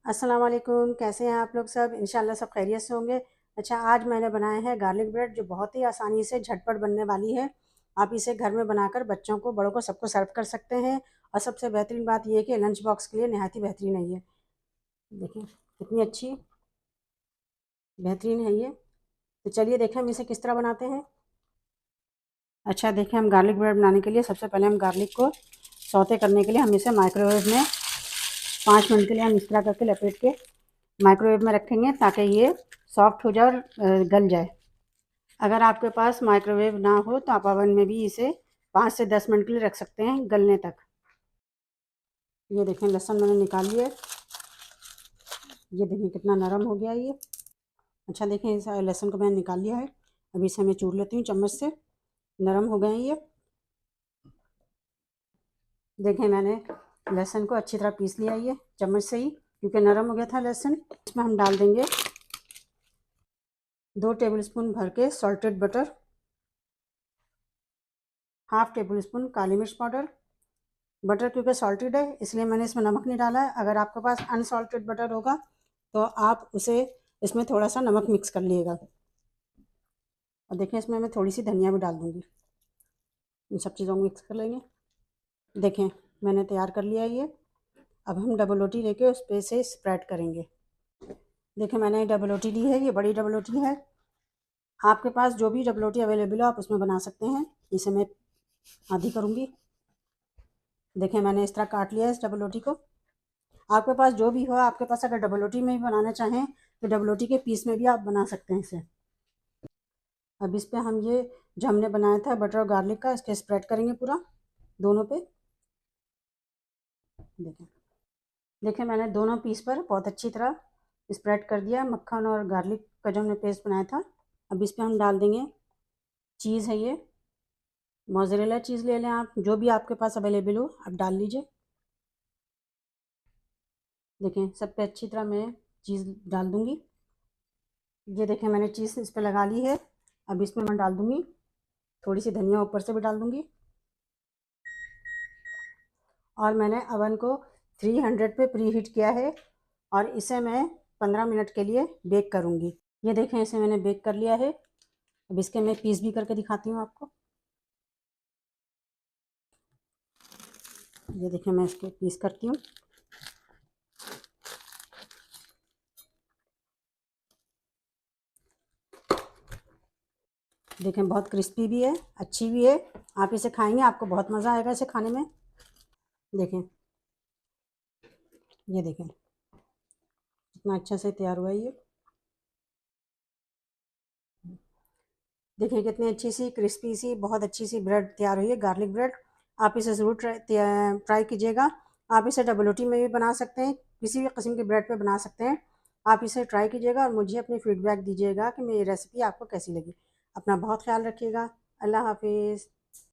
अस्सलाम वालेकुम, कैसे हैं आप लोग सब? इंशाल्लाह सब खैरियत से होंगे। अच्छा, आज मैंने बनाया है गार्लिक ब्रेड जो बहुत ही आसानी से झटपट बनने वाली है। आप इसे घर में बनाकर बच्चों को, बड़ों को सबको सर्व कर सकते हैं और सबसे बेहतरीन बात ये है कि लंच बॉक्स के लिए नहायत ही बेहतरीन है ये। देखिए कितनी अच्छी बेहतरीन है ये। तो चलिए देखें हम इसे किस तरह बनाते हैं। अच्छा देखिए, हम गार्लिक ब्रेड बनाने के लिए सबसे पहले हम गार्लिक को सौते करने के लिए हम इसे माइक्रोवेव में 5 मिनट के लिए हम इस तरह करके लपेट के माइक्रोवेव में रखेंगे ताकि ये सॉफ्ट हो जाए और गल जाए। अगर आपके पास माइक्रोवेव ना हो तो आप ओवन में भी इसे 5 से 10 मिनट के लिए रख सकते हैं गलने तक। ये देखें लहसुन मैंने निकाल लिया। ये देखें कितना नरम हो गया ये। अच्छा देखें इस लहसुन को मैंने निकाल लिया है। अभी इसे मैं चूर लेती हूँ चम्मच से। नरम हो गए हैं ये। देखें मैंने लहसुन को अच्छी तरह पीस लिया ये चम्मच से ही, क्योंकि नरम हो गया था लहसुन। इसमें हम डाल देंगे 2 टेबलस्पून भर के salted butter, half tablespoon काली मिर्च पाउडर। बटर क्योंकि सॉल्टेड है इसलिए मैंने इसमें नमक नहीं डाला है। अगर आपके पास अनसॉल्टेड बटर होगा तो आप उसे इसमें थोड़ा सा नमक मिक्स कर लीजिएगा। और देखिए इसमें मैं थोड़ी सी धनिया भी डाल दूँगी। इन सब चीज़ों को मिक्स कर लेंगे। देखें मैंने तैयार कर लिया है ये। अब हम डबल रोटी लेके उस पर से स्प्रेड करेंगे। देखें मैंने डबल रोटी ली है, ये बड़ी डबल रोटी है। आपके पास जो भी डबल रोटी अवेलेबल हो आप उसमें बना सकते हैं। इसे मैं आधी करूँगी। देखें मैंने इस तरह काट लिया है इस डबल रोटी को। आपके पास जो भी हो, आपके पास अगर डबल रोटी में भी बनाना चाहें तो डबल रोटी के पीस में भी आप बना सकते हैं इसे। अब इस पे हम ये जो हमने बनाया था बटर और गार्लिक का, इसके स्प्रेड करेंगे पूरा दोनों पे। देखें देखें मैंने दोनों पीस पर बहुत अच्छी तरह स्प्रेड कर दिया मक्खन और गार्लिक का जो हमने पेस्ट बनाया था। अब इस पर हम डाल देंगे चीज़ है ये, मोज़रेला चीज़ ले लें आप, जो भी आपके पास अवेलेबल हो आप डाल लीजिए। देखें सब पे अच्छी तरह मैं चीज़ डाल दूँगी। ये देखें मैंने चीज़ इस पर लगा ली है। अब इसमें मैं डाल दूँगी थोड़ी सी धनिया, ऊपर से भी डाल दूँगी। और मैंने अवन को 300 पे प्री हीट किया है और इसे मैं 15 मिनट के लिए बेक करूँगी। ये देखें इसे मैंने बेक कर लिया है। अब इसके मैं पीस भी करके दिखाती हूँ आपको। ये देखें मैं इसके पीस करती हूँ। देखें बहुत क्रिस्पी भी है, अच्छी भी है। आप इसे खाएंगे आपको बहुत मज़ा आएगा इसे खाने में। देखें ये देखें कितना अच्छा से तैयार हुआ है ये। देखिए कितनी अच्छी सी क्रिस्पी सी बहुत अच्छी सी ब्रेड तैयार हुई है, गार्लिक ब्रेड। आप इसे ज़रूर ट्राई कीजिएगा। आप इसे डबल रोटी में भी बना सकते हैं, किसी भी किस्म की ब्रेड पे बना सकते हैं। आप इसे ट्राई कीजिएगा और मुझे अपनी फ़ीडबैक दीजिएगा कि मेरी रेसिपी आपको कैसी लगी। अपना बहुत ख्याल रखिएगा। अल्लाह हाफिज़।